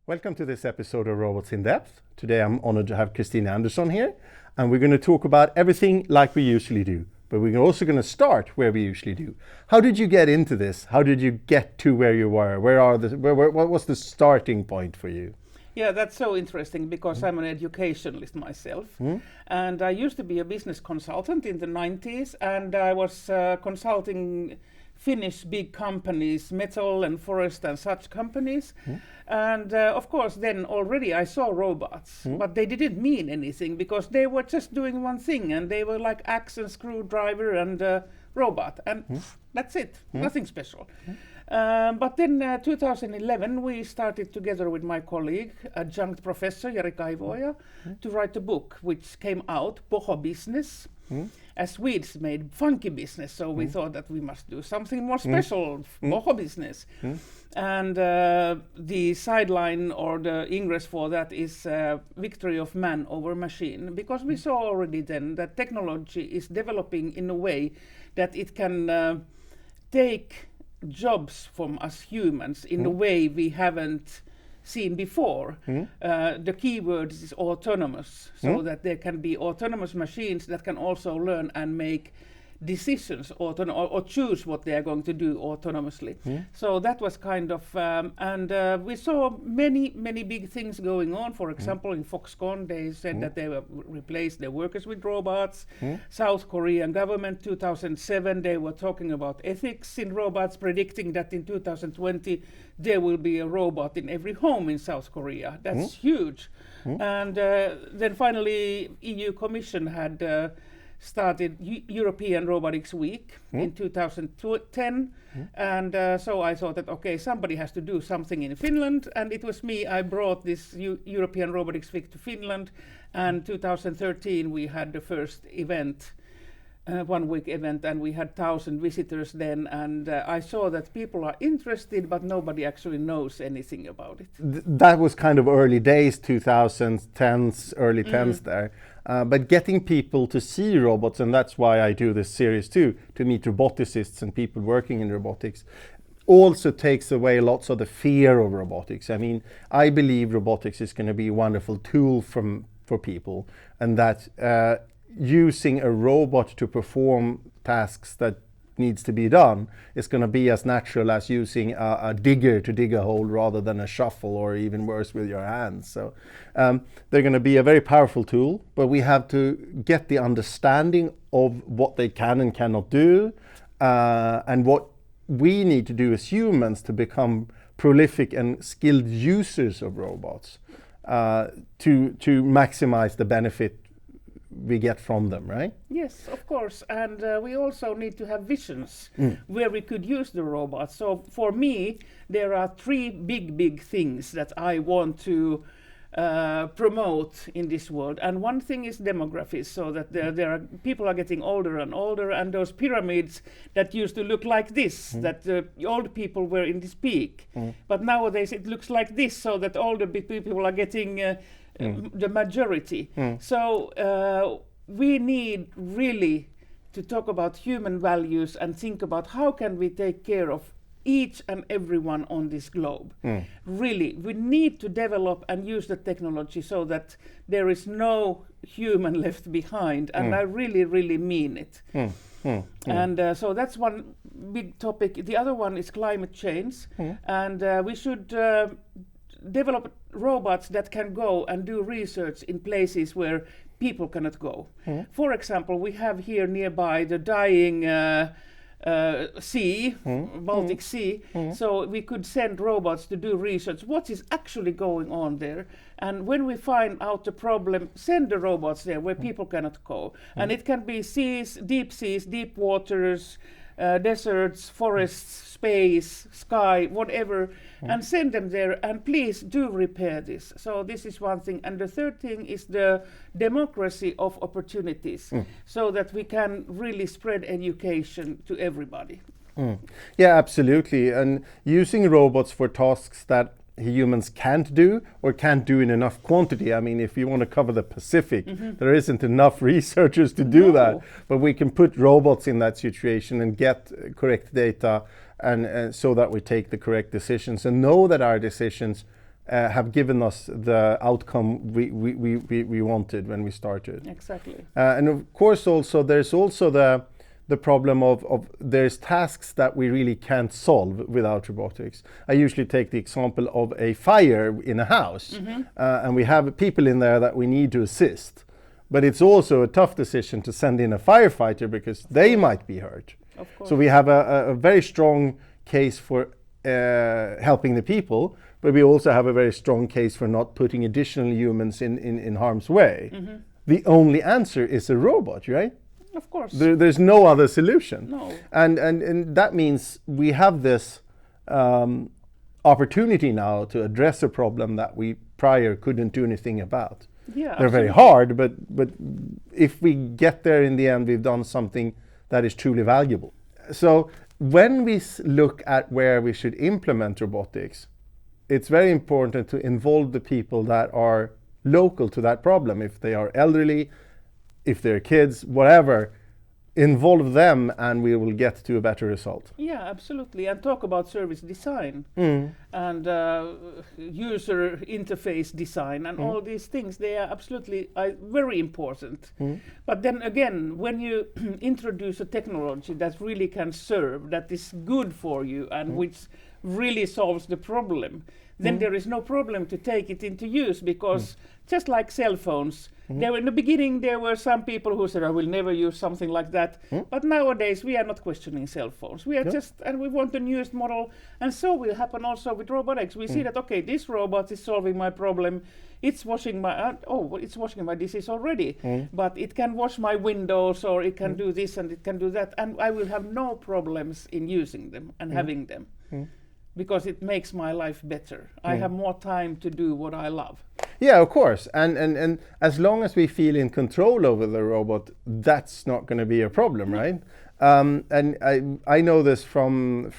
Welcome to this episode of Robots in Depth. Today I'm honored to have Cristina Andersson here, and we're going to talk about everything like we usually do. But we're also going to start where we usually do. How did you get into this? How did you get to where you were? What was the starting point for you? Yeah, that's so interesting because I'm an educationalist myself. And I used to be a business consultant in the 90s, and I was consulting Finnish big companies, metal and forest and such companies. And of course, then already I saw robots, but they didn't mean anything because they were just doing one thing, and they were like axe and screwdriver and robot, and that's it, nothing special. But then 2011, we started together with my colleague, adjunct professor Jari Kaivoja, to write a book which came out, Poho Business. As Swedes made funky business, so we thought that we must do something more special, Poho Business. And the sideline or the ingress for that is victory of man over machine, because we saw already then that technology is developing in a way that it can take jobs from us humans in a way we haven't seen before. The key word is autonomous, so that there can be autonomous machines that can also learn and make decisions or choose what they are going to do autonomously. So that was kind of, and we saw many big things going on. For example, in Foxconn, they said that they will replace their workers with robots. South Korean government, 2007, they were talking about ethics in robots, predicting that in 2020 there will be a robot in every home in South Korea. That's huge. And then finally, EU Commission had started European Robotics Week in 2010, and so I thought that okay, somebody has to do something in Finland, and it was me. I brought this European Robotics Week to Finland, and 2013 we had the first event, 1 week event, and we had 1,000 visitors then, and I saw that people are interested, but nobody actually knows anything about it. That was kind of early days, 2010s, early 10s there. But getting people to see robots, and that's why I do this series too, to meet roboticists and people working in robotics, also takes away lots of the fear of robotics. I mean, I believe robotics is going to be a wonderful tool for people, and that using a robot to perform tasks that needs to be done is going to be as natural as using a digger to dig a hole rather than a shovel, or even worse with your hands. So they're going to be a very powerful tool, but we have to get the understanding of what they can and cannot do, and what we need to do as humans to become prolific and skilled users of robots to maximize the benefit we get from them, right? Yes, of course, and we also need to have visions where we could use the robots. So for me, there are three big things that I want to promote in this world, and one thing is demography, so that there are people are getting older and older, and those pyramids that used to look like this, that the old people were in this peak, but nowadays it looks like this, so that older people are getting the majority. So we need really to talk about human values and think about how can we take care of each and everyone on this globe. Really, we need to develop and use the technology so that there is no human left behind, and I really mean it. And so that's one big topic. The other one is climate change, and we should develop robots that can go and do research in places where people cannot go. For example, we have here nearby the dying sea, Baltic Sea, so we could send robots to do research. What is actually going on there? And when we find out the problem, send the robots there where people cannot go. And it can be seas, deep waters, deserts, forests, space, sky, whatever, and send them there, and please do repair this. So this is one thing. And the third thing is the democracy of opportunities, so that we can really spread education to everybody. Yeah, absolutely. And using robots for tasks that humans can't do or can't do in enough quantity. I mean, if you want to cover the Pacific, there isn't enough researchers to do that, but we can put robots in that situation and get correct data, and so that we take the correct decisions and know that our decisions have given us the outcome we wanted when we started. Exactly. And of course, there's also the problem of there's tasks that we really can't solve without robotics. I usually take the example of a fire in a house, and we have people in there that we need to assist. But it's also a tough decision to send in a firefighter because they might be hurt. Of course. So we have a very strong case for helping the people, but we also have a very strong case for not putting additional humans in harm's way. The only answer is a robot, right? Of course. There's no other solution. No. And that means we have this opportunity now to address a problem that we prior couldn't do anything about. Yeah, they're very hard, but if we get there in the end, we've done something that is truly valuable. So when we look at where we should implement robotics, it's very important to involve the people that are local to that problem. If they are elderly, if they're kids, whatever, involve them and we will get to a better result. Yeah, absolutely. And talk about service design and user interface design and all these things. They are absolutely very important. But then again, when you introduce a technology that really can serve, that is good for you and which really solves the problem, then there is no problem to take it into use, because just like cell phones, there in the beginning there were some people who said, I will never use something like that. But nowadays we are not questioning cell phones. We are just, and we want the newest model. And so will happen also with robotics. We see that, okay, this robot is solving my problem. It's washing my, it's washing my dishes already. But it can wash my windows, or it can do this and it can do that. And I will have no problems in using them and having them. Because it makes my life better. I have more time to do what I love. Yeah, of course. And as long as we feel in control over the robot, that's not going to be a problem, right? And I know this from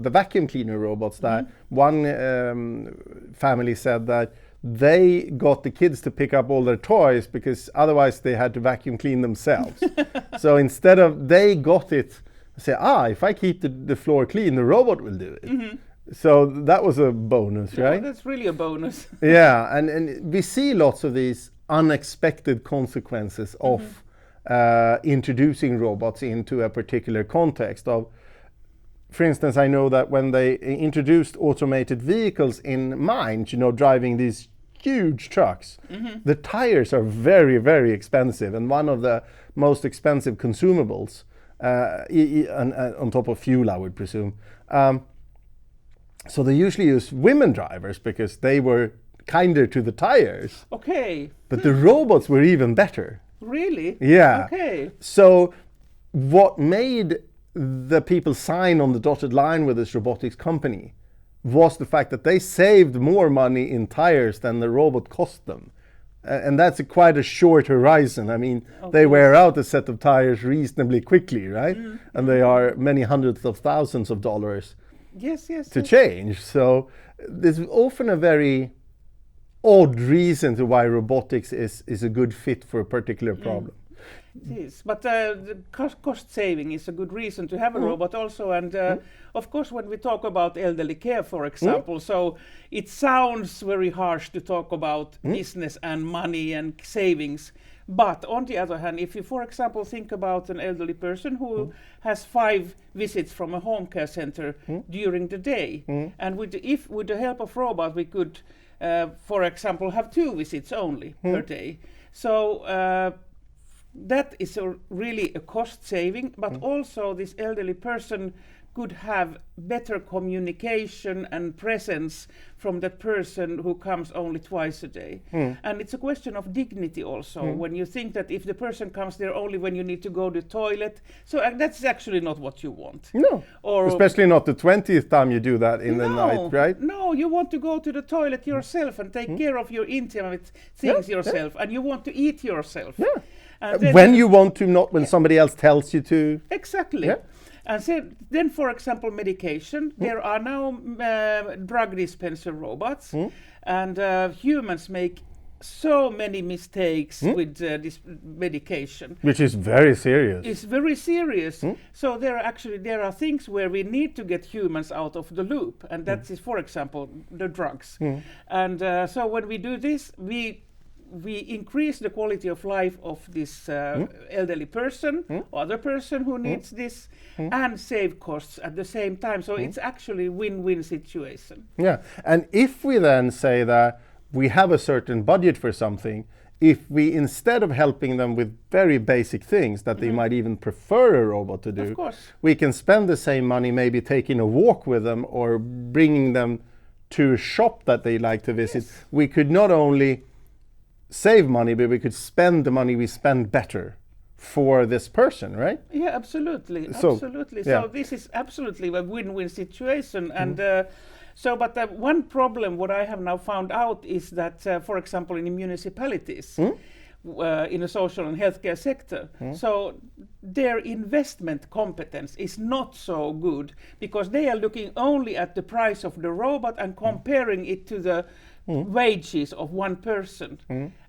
the vacuum cleaner robots, that one family said that they got the kids to pick up all their toys because otherwise they had to vacuum clean themselves. So instead of, they got it, say, if I keep the floor clean, the robot will do it. So that was a bonus, right? That's really a bonus. Yeah, and we see lots of these unexpected consequences of introducing robots into a particular context. For instance, I know that when they introduced automated vehicles in mines, driving these huge trucks, the tires are very, very expensive, and one of the most expensive consumables, on top of fuel, I would presume. So they usually use women drivers because they were kinder to the tires. Okay. But the robots were even better. Really? Yeah. Okay. So what made the people sign on the dotted line with this robotics company was the fact that they saved more money in tires than the robot cost them. And that's quite a short horizon. I mean, they wear out a set of tires reasonably quickly, right? And they are many hundreds of thousands of dollars to change. So there's often a very odd reason to why robotics is a good fit for a particular problem. It is, but the cost saving is a good reason to have a robot also. And of course, when we talk about elderly care, for example, so it sounds very harsh to talk about business and money and savings. But on the other hand, if you, for example, think about an elderly person who has 5 visits from a home care center during the day, and with the help of robot, we could, for example, have 2 visits only per day. So that is really a cost saving, but also this elderly person could have better communication and presence from that person who comes only twice a day. And it's a question of dignity also, when you think that if the person comes there only when you need to go to the toilet, so that's actually not what you want. No, or especially not the 20th time you do that in the night, right? No, you want to go to the toilet yourself and take care of your intimate things yourself, and you want to eat yourself. When you want to, not when somebody else tells you to. Exactly. And then, for example, medication. There are now drug dispenser robots, and humans make so many mistakes with this medication. Which is very serious. It's very serious. So there are things where we need to get humans out of the loop, and that is, for example, the drugs. And so when we do this, we increase the quality of life of this elderly person, or other person who needs this, and save costs at the same time. So it's actually a win-win situation. Yeah, and if we then say that we have a certain budget for something, if we, instead of helping them with very basic things that they might even prefer a robot to do, Of course. we can spend the same money maybe taking a walk with them or bringing them to a shop that they like to visit. Yes. We could not only save money, but we could spend the money we spend better for this person, right? Yeah, absolutely. So, Absolutely. yeah. So this is absolutely a win-win situation. And but one problem what I have now found out is that, for example, in the municipalities, in the social and healthcare sector, so their investment competence is not so good, because they are looking only at the price of the robot and comparing it to the wages of one person,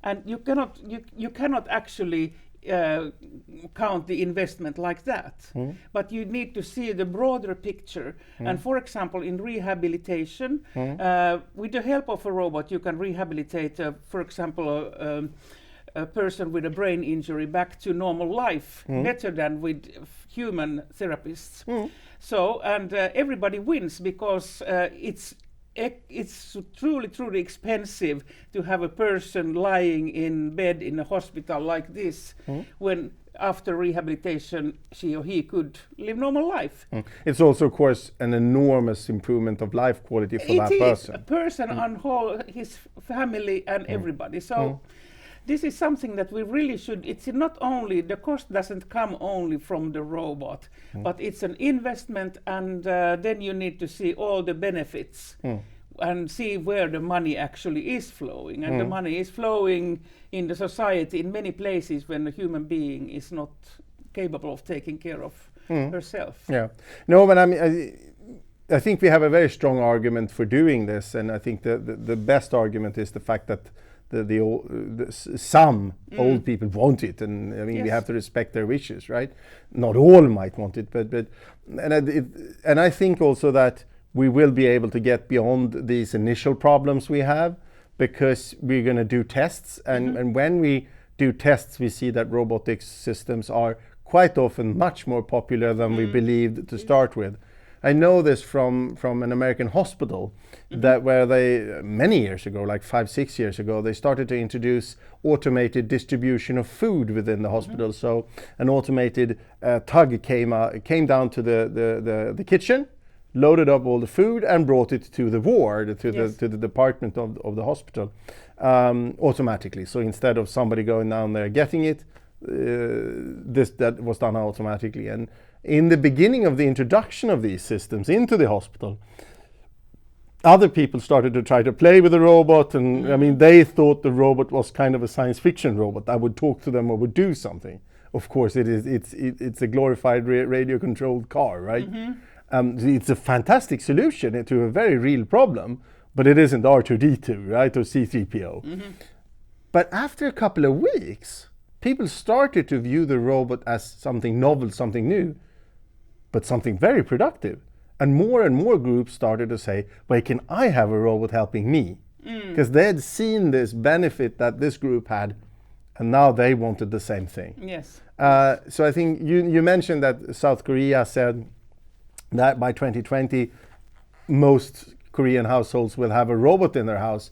and you cannot actually count the investment like that. But you need to see the broader picture. And for example, in rehabilitation, with the help of a robot, you can rehabilitate, for example, a person with a brain injury back to normal life better than with human therapists. So, and everybody wins, because it's truly expensive to have a person lying in bed in a hospital like this, when after rehabilitation she or he could live normal life. It's also, of course, an enormous improvement of life quality for that person. A person and whole his family and everybody. So this is something that we really should. It's not only the cost doesn't come only from the robot, but it's an investment, and then you need to see all the benefits and see where the money actually is flowing. And the money is flowing in the society in many places when a human being is not capable of taking care of herself. Yeah. No, but I mean, I think we have a very strong argument for doing this, and I think the best argument is the fact that some old people want it, and I mean, we have to respect their wishes, right? Not all might want it, but and I think also that we will be able to get beyond these initial problems we have, because we're going to do tests, and when we do tests, we see that robotics systems are quite often much more popular than we believed to start with. I know this from an American hospital, that where they, many years ago, like 5-6 years ago, they started to introduce automated distribution of food within the hospital. So an automated tug came down to the kitchen, loaded up all the food, and brought it to the ward, to the department of the hospital, automatically. So instead of somebody going down there getting it, that was done automatically. And in the beginning of the introduction of these systems into the hospital, other people started to try to play with the robot, and I mean, they thought the robot was kind of a science fiction robot that would talk to them or would do something. Of course, it's a glorified radio-controlled car, right? It's a fantastic solution to a very real problem, but it isn't R2D2, right, or C3PO. But after a couple of weeks, people started to view the robot as something novel, something new, but something very productive. And more groups started to say, wait, can I have a robot helping me? Because they had seen this benefit that this group had, and now they wanted the same thing. Yes. So I think you mentioned that South Korea said that by 2020, most Korean households will have a robot in their house.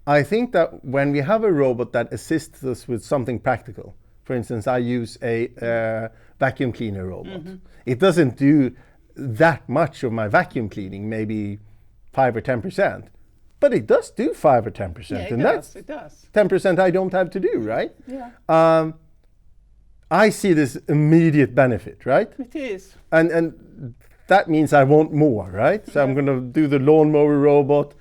I think that when we have a robot that assists us with something practical, for instance, I use a vacuum cleaner robot. It doesn't do that much of my vacuum cleaning, maybe 5 or 10%, but it does do 5 or 10%. Yeah, and that's that's 10% I don't have to do, right? Yeah. I see this immediate benefit, right? It is. And that means I want more, right? So I'm going to do the lawnmower robot.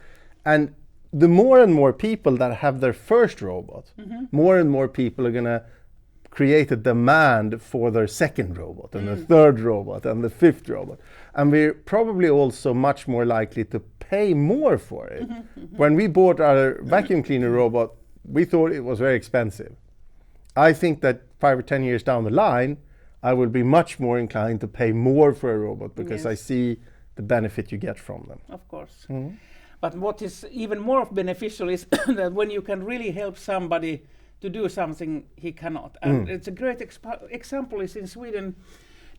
And the more and more people that have their first robot, more and more people are going to create a demand for their second robot, and the third robot, and the fifth robot. And we're probably also much more likely to pay more for it. When we bought our vacuum cleaner robot, we thought it was very expensive. I think that 5 or 10 years down the line, I will be much more inclined to pay more for a robot because I see the benefit you get from them. Of course. But what is even more beneficial is that when you can really help somebody to do something he cannot. And it's a great example is in Sweden.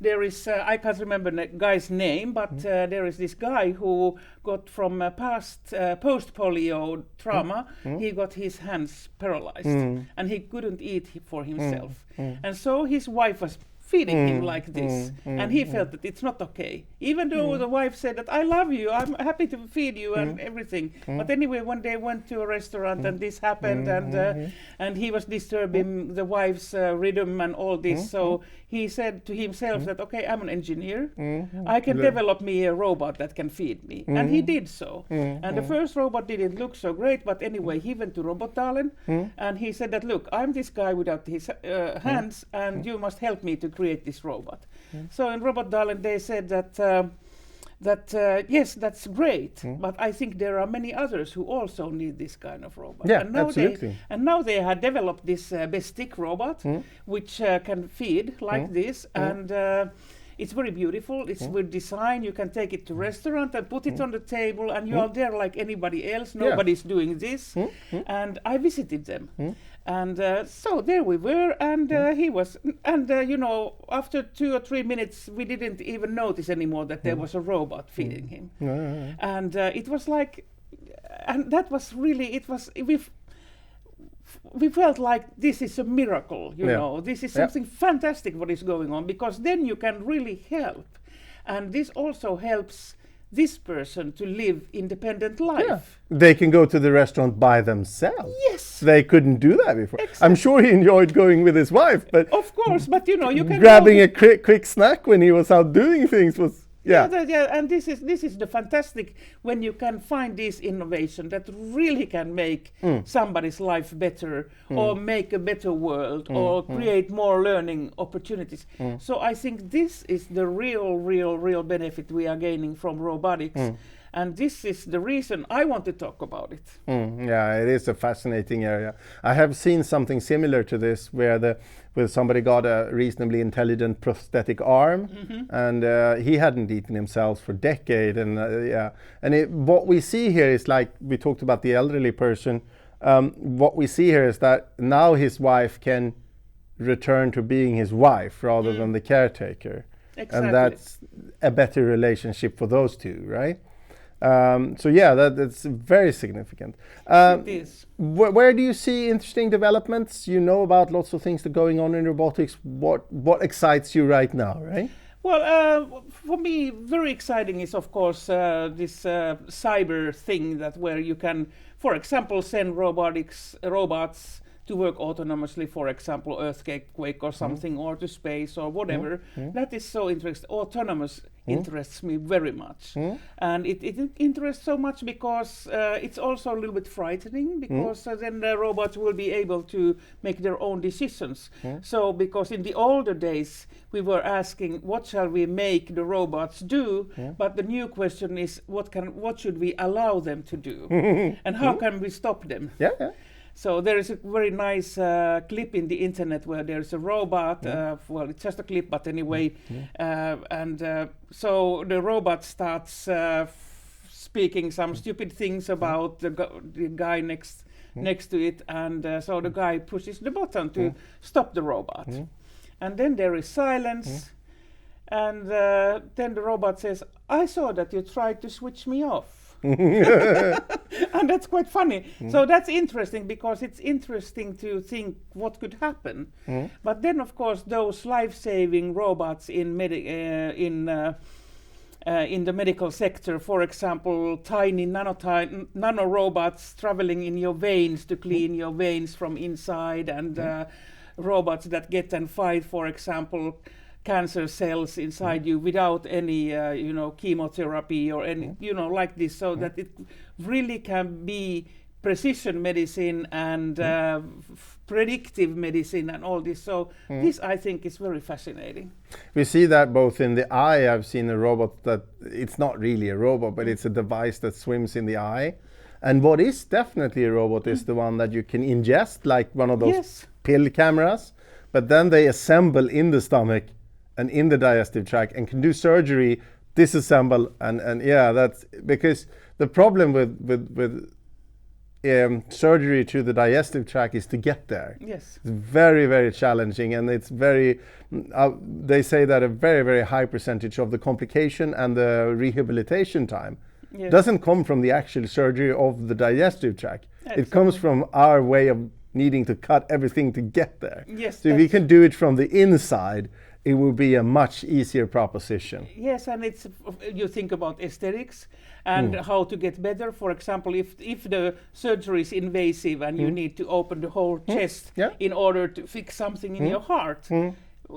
There is, I can't remember the guy's name, but there is this guy who got from past post-polio trauma, he got his hands paralyzed and he couldn't eat for himself. And so his wife was feeding him like this, and he felt that it's not okay, even though the wife said that I love you, I'm happy to feed you and everything. But anyway, one day went to a restaurant and this happened, and he was disturbing the wife's rhythm and all this. So he said to himself that okay, I'm an engineer, I can develop me a robot that can feed me, and he did so. And the first robot didn't look so great, but anyway, he went to Robotdalen and he said that look, I'm this guy without his hands, and you must help me to create this robot. So in Robotdalen they said that yes, that's great, but I think there are many others who also need this kind of robot. Yeah, and now absolutely. now they have developed this bestic robot, which can feed like this, and it's very beautiful. It's with design. You can take it to restaurant and put it on the table, and you are there like anybody else. Nobody's doing this. And I visited them. And so there we were, and he was, and you know, after 2 or 3 minutes, we didn't even notice anymore that there was a robot feeding him. And it was like, and that was really, it was, we felt like this is a miracle, you know, this is something fantastic what is going on, because then you can really help. And this also helps this person to live independent life. Yeah. They can go to the restaurant by themselves. Yes. They couldn't do that before. Exactly. I'm sure he enjoyed going with his wife, but of course, but you know, you can grabbing a quick snack when he was out doing things was and this is the fantastic when you can find this innovation that really can make somebody's life better, or make a better world, or create more learning opportunities. So I think this is the real benefit we are gaining from robotics. And this is the reason I want to talk about it. Yeah, it is a fascinating area. I have seen something similar to this where somebody got a reasonably intelligent prosthetic arm, and he hadn't eaten himself for a decade. And what we see here is, like we talked about the elderly person, what we see here is that now his wife can return to being his wife rather than the caretaker. Exactly. And that's a better relationship for those two, right? So yeah, that's very significant. It is. Where do you see interesting developments? You know about lots of things that are going on in robotics. What excites you right now, right? Well, for me, very exciting is of course this cyber thing where you can, for example, send robots to work autonomously, for example, earthquake or something, or to space or whatever. That is so interesting. Autonomous interests me very much. And it interests so much because it's also a little bit frightening, because then the robots will be able to make their own decisions. So because in the older days, we were asking, what shall we make the robots do? But the new question is, what should we allow them to do? And how can we stop them? So there is a very nice clip in the internet where there's a robot, well, it's just a clip, but anyway, so the robot starts speaking some stupid things about the guy next to it, and so the guy pushes the button to stop the robot. And then there is silence, and then the robot says, I saw that you tried to switch me off. And that's quite funny. So that's interesting, because it's interesting to think what could happen. But then, of course, those life-saving robots in the medical sector, for example, tiny nano robots traveling in your veins to clean your veins from inside, and robots that get and fight, for example, cancer cells inside you without any chemotherapy or any like this, so that it really can be precision medicine and predictive medicine and all this. So this, I think, is very fascinating. We see that both in the eye. I've seen a robot that it's not really a robot, but it's a device that swims in the eye, And what is definitely a robot is the one that you can ingest, like one of those Yes. pill cameras, but then they assemble in the stomach and in the digestive tract and can do surgery, disassemble, and yeah, that's because the problem with surgery to the digestive tract is to get there. Yes. It's very, very challenging, and it's very, they say that a very, very high percentage of the complication and the rehabilitation time Yes. doesn't come from the actual surgery of the digestive tract. Exactly. It comes from our way of needing to cut everything to get there. Yes, So if you can do it from the inside, it will be a much easier proposition. Yes, and it's you think about aesthetics and how to get better. For example, if the surgery is invasive and you need to open the whole chest Yeah. in order to fix something in your heart,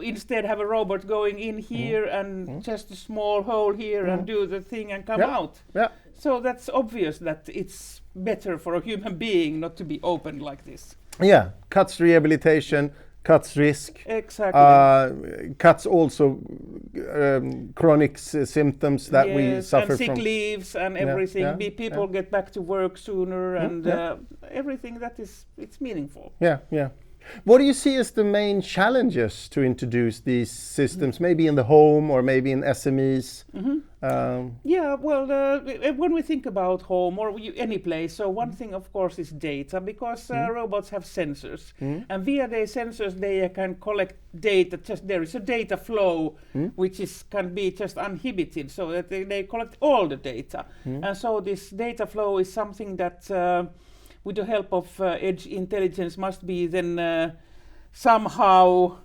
instead have a robot going in here and just a small hole here and do the thing and come Yeah. out. Yeah. So that's obvious that it's better for a human being not to be opened like this. Yeah, cuts rehabilitation, cuts risk, Exactly. cuts also chronic symptoms that we Yes, suffer and sick from. leaves and Yeah, everything. yeah, People get back to work sooner and yeah. everything that is it's meaningful. Yeah, yeah. What do you see as the main challenges to introduce these systems, maybe in the home or maybe in SMEs? Yeah, well, when we think about home or any place, so one thing, of course, is data, because robots have sensors, and via their sensors they can collect data. Just there is a data flow, which can be just uninhibited, so that they collect all the data, and so this data flow is something that, with the help of edge intelligence, must be then somehow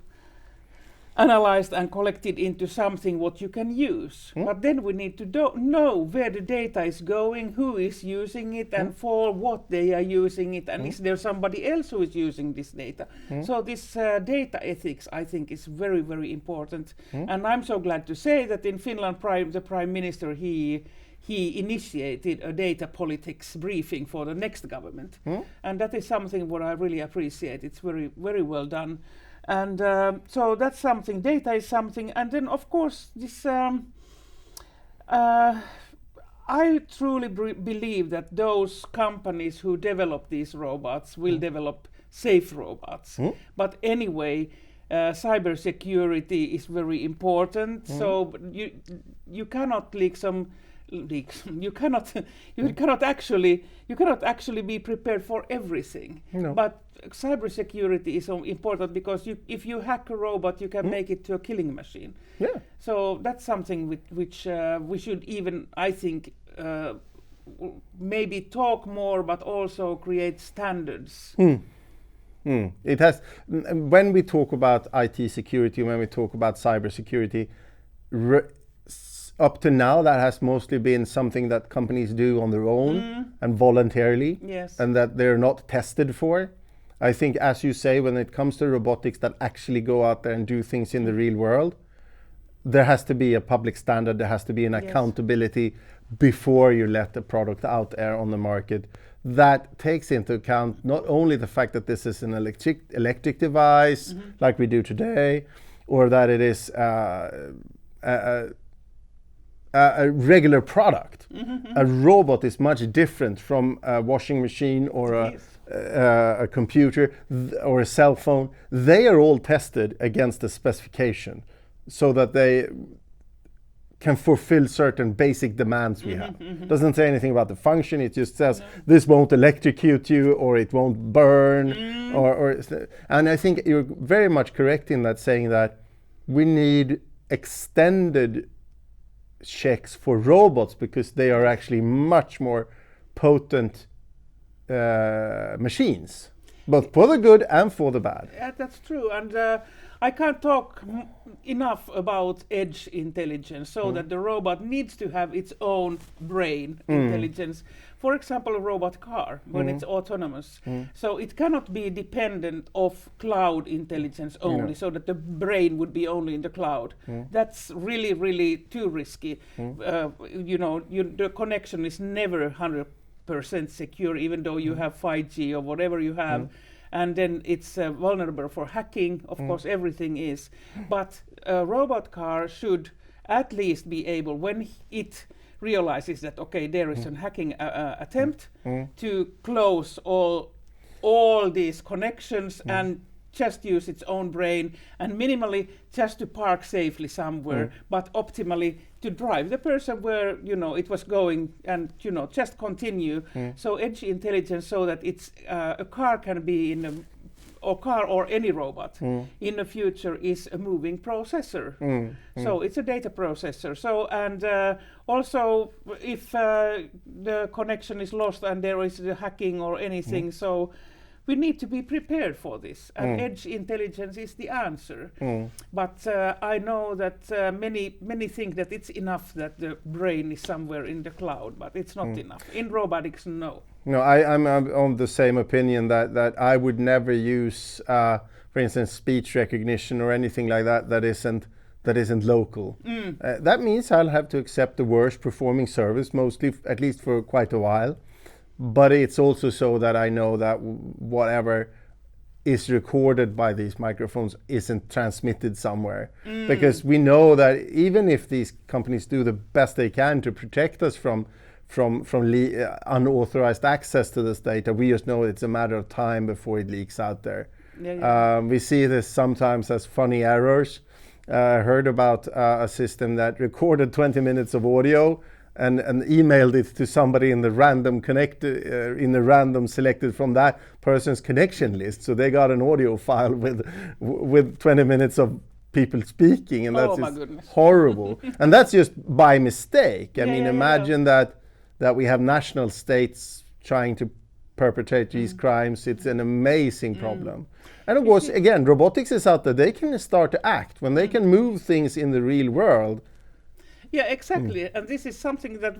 analyzed and collected into something what you can use. But then we need to know where the data is going, who is using it, and for what they are using it, and is there somebody else who is using this data. So this data ethics, I think, is very, very important. And I'm so glad to say that in Finland, the Prime Minister, he initiated a data politics briefing for the next government. And that is something what I really appreciate. It's very, very well done. And so that's something, data is something. And then, of course, this I truly believe that those companies who develop these robots will develop safe robots. But anyway, cybersecurity is very important. So you cannot you cannot actually be prepared for everything. No. But cybersecurity is so important, because if you hack a robot, you can make it to a killing machine. Yeah. So that's something which we should even, I think, maybe talk more, but also create standards. It has. When we talk about IT security, when we talk about cybersecurity, up to now, that has mostly been something that companies do on their own and voluntarily, Yes. and that they're not tested for. I think, as you say, when it comes to robotics that actually go out there and do things in the real world, there has to be a public standard, there has to be an accountability before you let the product out there on the market. That takes into account not only the fact that this is an electric device, like we do today, or that it is a regular product. A robot is much different from a washing machine or a computer or a cell phone. They are all tested against a specification so that they can fulfill certain basic demands we have. Doesn't say anything about the function, it just says this won't electrocute you, or it won't burn, and I think you're very much correct in that, saying that we need extended checks for robots, because they are actually much more potent machines, both for the good and for the bad. Yeah, that's true. And I can't talk enough about edge intelligence, so that the robot needs to have its own brain intelligence. For example, a robot car, when it's autonomous. So it cannot be dependent of cloud intelligence only, so that the brain would be only in the cloud. That's really, really too risky. The connection is never 100% secure, even though you have 5G or whatever you have. And then it's vulnerable for hacking. Of course, everything is. But a robot car should at least be able, when it realizes that okay, there is a hacking attempt to close all these connections and just use its own brain and minimally just to park safely somewhere, but optimally to drive the person where it was going and just continue. So edge intelligence, so that it's a car can be or any robot in the future is a moving processor. So it's a data processor. So and also if the connection is lost and there is a hacking or anything, so we need to be prepared for this, and edge intelligence is the answer. But I know that many think that it's enough that the brain is somewhere in the cloud, but it's not enough. In robotics, no. No, I'm on the same opinion that I would never use, for instance, speech recognition or anything like that isn't local. That means I'll have to accept the worst performing service, mostly, at least for quite a while. But it's also so that I know that whatever is recorded by these microphones isn't transmitted somewhere. Because we know that even if these companies do the best they can to protect us from unauthorized access to this data, we just know it's a matter of time before it leaks out there. We see this sometimes as funny errors. I heard about a system that recorded 20 minutes of audio and emailed it to somebody in the random selected from that person's connection list. So they got an audio file with 20 minutes of people speaking, and that's just horrible. And that's just by mistake. I mean, imagine that we have national states trying to perpetrate these crimes. It's an amazing problem. And of course, again, robotics is out there. They can start to act when they can move things in the real world. Yeah, exactly. And this is something that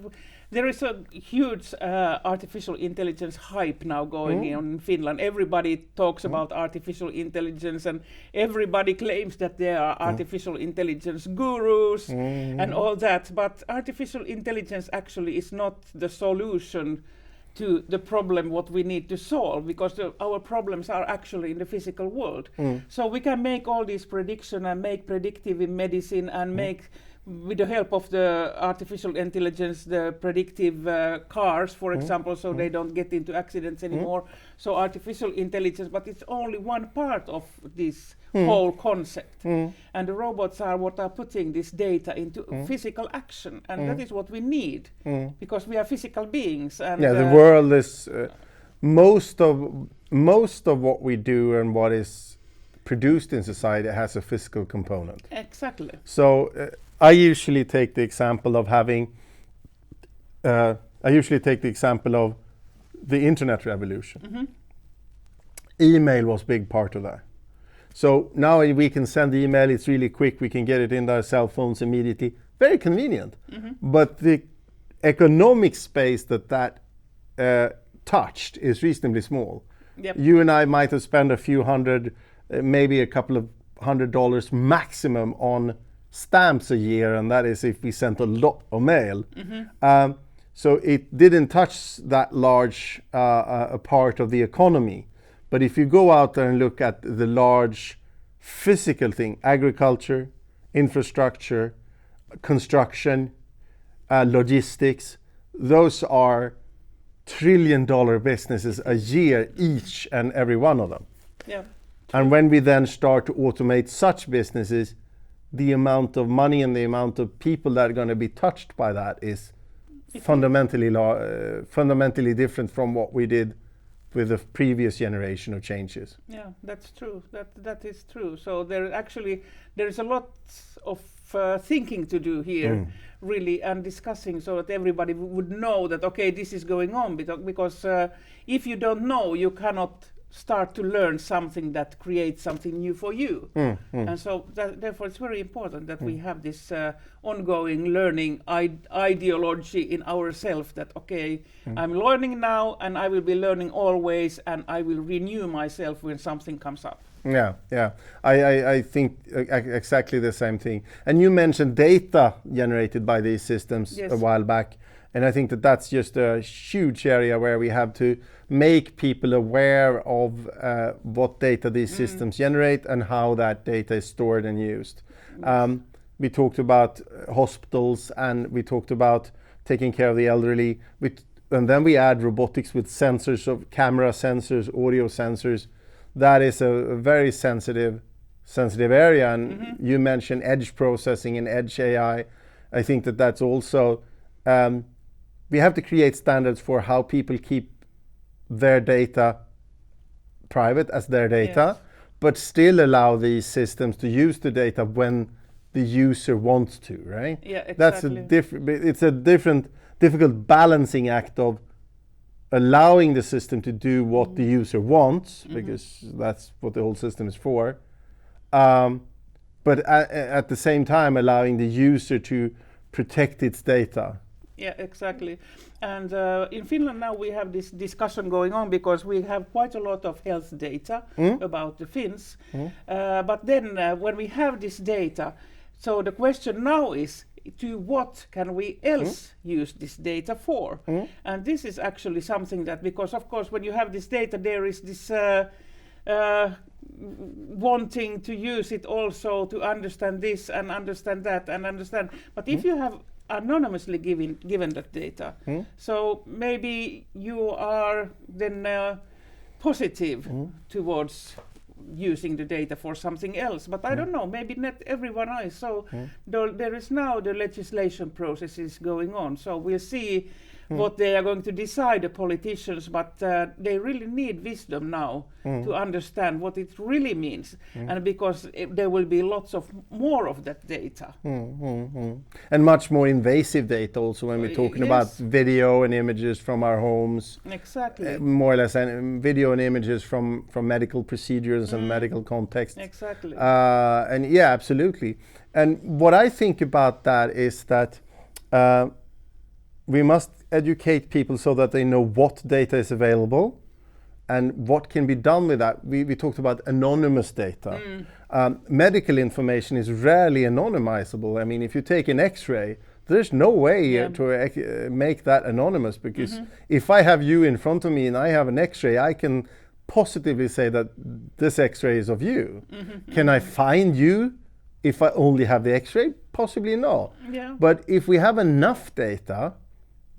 there is a huge artificial intelligence hype now going on in Finland. Everybody talks about artificial intelligence, and everybody claims that they are artificial intelligence gurus and all that. But artificial intelligence actually is not the solution to the problem what we need to solve, because our problems are actually in the physical world. So we can make all these predictions and make predictive in medicine and make, with the help of the artificial intelligence, the predictive cars, for example, so they don't get into accidents anymore. So artificial intelligence, but it's only one part of this whole concept. And the robots are what are putting this data into physical action, and that is what we need, because we are physical beings. And the world is most of what we do and what is produced in society has a physical component. Exactly. So I usually take the example of the internet revolution. Email was a big part of that. So now we can send email, it's really quick, we can get it in our cell phones immediately, very convenient. But the economic space that touched is reasonably small. You and I might have spent a few hundred, maybe a couple of $100 maximum on stamps a year, and that is if we sent a lot of mail. So it didn't touch that large a part of the economy. But if you go out there and look at the large physical thing, agriculture, infrastructure, construction, logistics, those are trillion-dollar businesses a year, each and every one of them. And when we then start to automate such businesses, the amount of money and the amount of people that are going to be touched by that is fundamentally different from what we did with the previous generation of changes. Yeah, that's true. That is true. So there is a lot of thinking to do here, really, and discussing, so that everybody would know that okay, this is going on. Because if you don't know, you cannot start to learn something that creates something new for you. And so therefore it's very important that we have this ongoing learning ideology in ourselves, that okay, I'm learning now and I will be learning always, and I will renew myself when something comes up. I think exactly the same thing. And you mentioned data generated by these systems a while back, and I think that's just a huge area where we have to make people aware of what data these systems generate and how that data is stored and used. We talked about hospitals, and we talked about taking care of the elderly. And then we add robotics with sensors, of camera sensors, audio sensors. That is a very sensitive area. And you mentioned edge processing and edge AI. I think that's also, we have to create standards for how people keep their data private as their data, but still allow these systems to use the data when the user wants to, right? Yeah, exactly. It's a difficult balancing act of allowing the system to do what the user wants, because that's what the whole system is for. But at the same time, allowing the user to protect its data. Yeah, exactly. And in Finland now we have this discussion going on because we have quite a lot of health data about the Finns. But then when we have this data, so the question now is, to what can we else use this data for? And this is actually something that, because of course when you have this data, there is this wanting to use it also to understand this and understand that and understand. But if you have anonymously given that data, so maybe you are then positive towards using the data for something else, but I don't know, maybe not everyone is. So there is now the legislation processes going on, so we'll see what they are going to decide, the politicians, but they really need wisdom now to understand what it really means, and because there will be lots of more of that data. And much more invasive data also when we're talking about video and images from our homes. Exactly. More or less, and video and images from medical procedures and medical contexts. Exactly. And yeah, absolutely. And what I think about that is that we must educate people so that they know what data is available and what can be done with that. We talked about anonymous data. Medical information is rarely anonymizable. I mean, if you take an X-ray, there's no way to make that anonymous, because if I have you in front of me and I have an X-ray, I can positively say that this X-ray is of you. Can I find you if I only have the X-ray? Possibly no. But if we have enough data,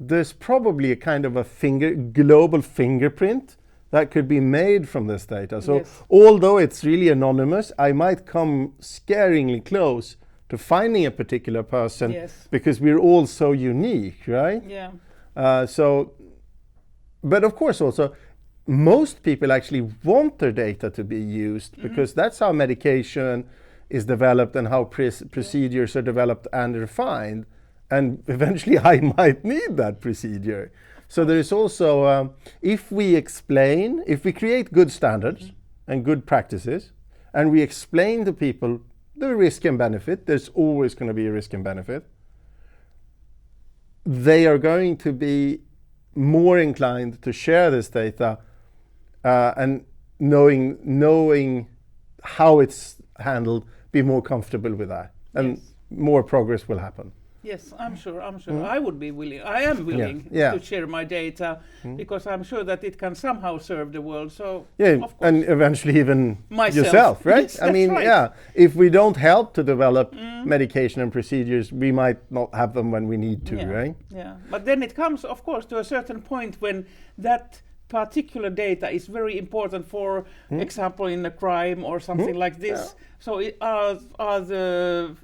there's probably a kind of a global fingerprint that could be made from this data. So although it's really anonymous, I might come scaringly close to finding a particular person because we're all so unique, right? But of course also, most people actually want their data to be used because that's how medication is developed and how procedures are developed and refined. And eventually I might need that procedure. So there is also, if we create good standards and good practices, and we explain to people the risk and benefit, there's always going to be a risk and benefit, they are going to be more inclined to share this data and knowing how it's handled, be more comfortable with that. And more progress will happen. Yes, I'm sure. I would be willing. I am willing to share my data because I'm sure that it can somehow serve the world. So of course. And eventually even myself, yourself, right? Yes, I mean, if we don't help to develop medication and procedures, we might not have them when we need to, right? Yeah, but then it comes, of course, to a certain point when that particular data is very important, for example, in a crime or something like this. So is the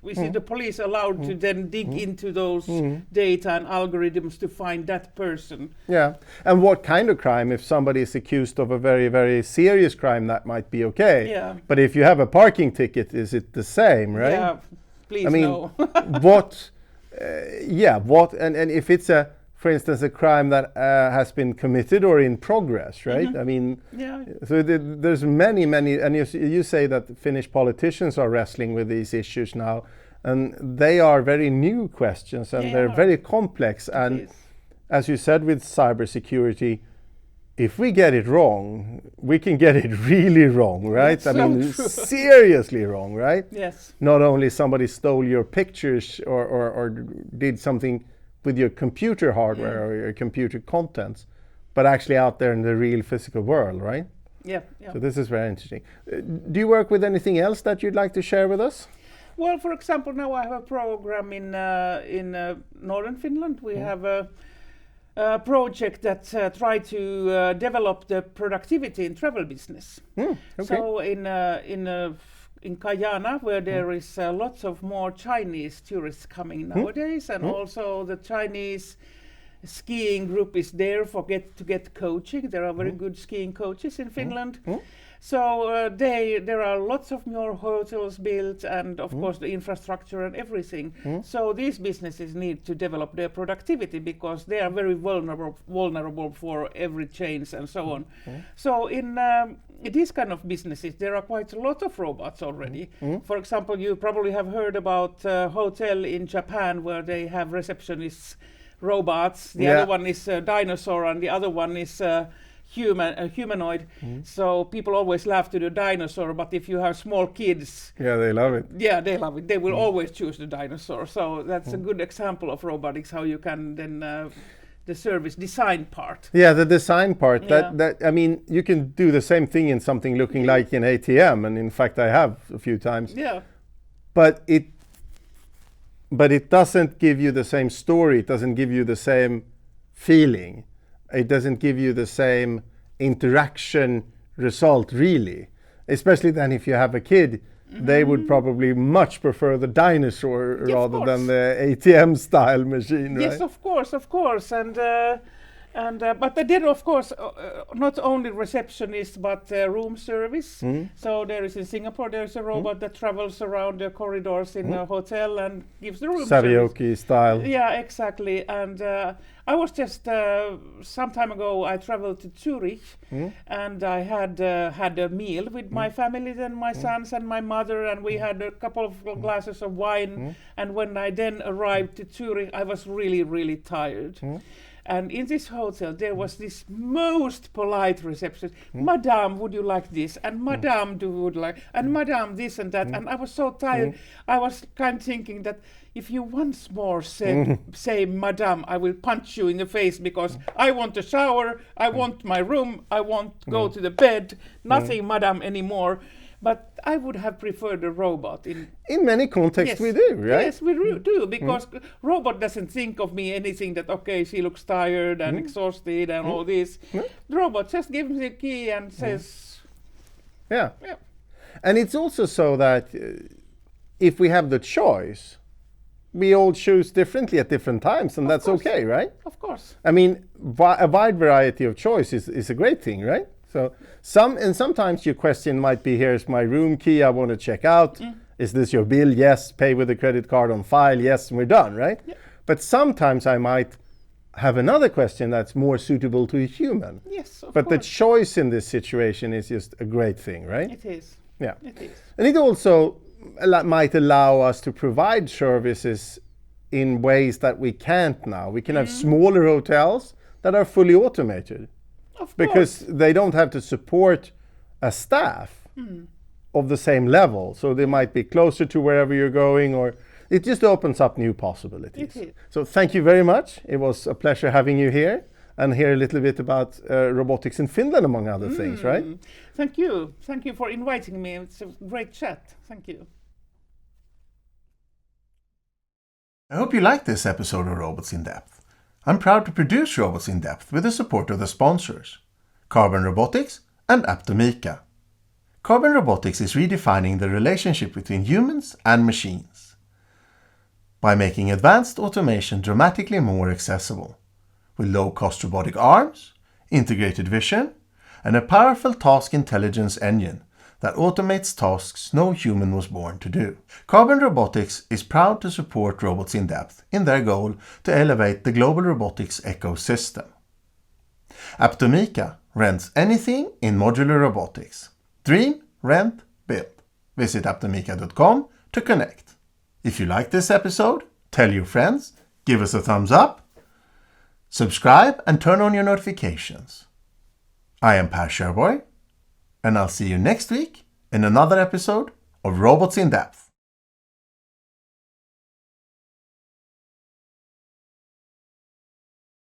police allowed to then dig into those data and algorithms to find that person? Yeah, and what kind of crime? If somebody is accused of a very, very serious crime, that might be okay. Yeah. But if you have a parking ticket, is it the same, right? Yeah, please, I mean, no. And if it's for instance, a crime that has been committed or in progress, right? I mean, so there's many, and you say that Finnish politicians are wrestling with these issues now, and they are very new questions, and they're very complex. And as you said with cybersecurity, if we get it wrong, we can get it really wrong, right? That's seriously wrong, right? Yes. Not only somebody stole your pictures or did something with your computer hardware or your computer contents, but actually out there in the real physical world, right? Yeah. So this is very interesting. Do you work with anything else that you'd like to share with us? Well, for example, now I have a program in northern Finland. We have a project that try to develop the productivity in travel business. Okay. So in Guyana, where there is lots of more Chinese tourists coming nowadays, and also the Chinese skiing group is there to get coaching. There are very good skiing coaches in Finland. So there are lots of more hotels built, and of course the infrastructure and everything. So these businesses need to develop their productivity because they are very vulnerable for every change and so on. So in these kind of businesses, there are quite a lot of robots already. For example, you probably have heard about a hotel in Japan where they have receptionists, robots. The other one is a dinosaur, and the other one is humanoid. So people always laugh to the dinosaur, but if you have small kids, they love it. Yeah, they love it. They will always choose the dinosaur. So that's a good example of robotics, how you can then the service design part. Yeah, the design part. That I mean, you can do the same thing in something looking like an ATM, and in fact, I have a few times. Yeah. But it doesn't give you the same story. It doesn't give you the same feeling. It doesn't give you the same interaction result, really. Especially then if you have a kid, they would probably much prefer the dinosaur rather than the ATM style machine, right? Yes, of course. And but then, of course, not only receptionists, but room service. So there is in Singapore, there's a robot that travels around the corridors in a hotel and gives the room Karaoke service. style. Yeah, exactly. And I was just some time ago. I traveled to Zurich, and I had a meal with my family, then my sons and my mother, and we had a couple of glasses of wine. And when I then arrived to Zurich, I was really, really tired. And in this hotel, there was this most polite receptionist. Madame, would you like this? And Madame, would like, and Madame, this and that. And I was so tired. I was kind of thinking that if you once more say Madame, I will punch you in the face because I want a shower, I want my room, I want to go to the bed, nothing Madame anymore. But I would have preferred a robot. In many contexts we do, right? Yes, we do, because robot doesn't think of me anything that, okay, she looks tired and exhausted and all this. The robot just gives me the key and says... Yeah. And it's also so that if we have the choice, we all choose differently at different times, and that's okay, right? Of course. I mean, a wide variety of choice is a great thing, right? So sometimes your question might be, here's my room key, I want to check out. Is this your bill? Yes. Pay with a credit card on file? Yes, and we're done, right? Yeah. But sometimes I might have another question that's more suitable to a human. Yes, of But course. the choice in this situation is just a great thing, right? It is. Yeah. It is. And it also might allow us to provide services in ways that we can't now. We can have smaller hotels that are fully automated. Of Because course. they don't have to support a staff of the same level. So they might be closer to wherever you're going, or it just opens up new possibilities. It is. So thank you very much. It was a pleasure having you here and hear a little bit about robotics in Finland, among other things, right? Thank you. Thank you for inviting me. It's a great chat. Thank you. I hope you liked this episode of Robots in Depth. I'm proud to produce Robots in Depth with the support of the sponsors, Carbon Robotics and Aptomica. Carbon Robotics is redefining the relationship between humans and machines by making advanced automation dramatically more accessible, with low-cost robotic arms, integrated vision, and a powerful task intelligence engine that automates tasks no human was born to do. Carbon Robotics is proud to support Robots in Depth in their goal to elevate the global robotics ecosystem. Aptomica rents anything in modular robotics. Dream, rent, build. Visit aptomica.com to connect. If you like this episode, tell your friends, give us a thumbs up, subscribe and turn on your notifications. I am Per Sherboy, and I'll see you next week in another episode of Robots in Depth.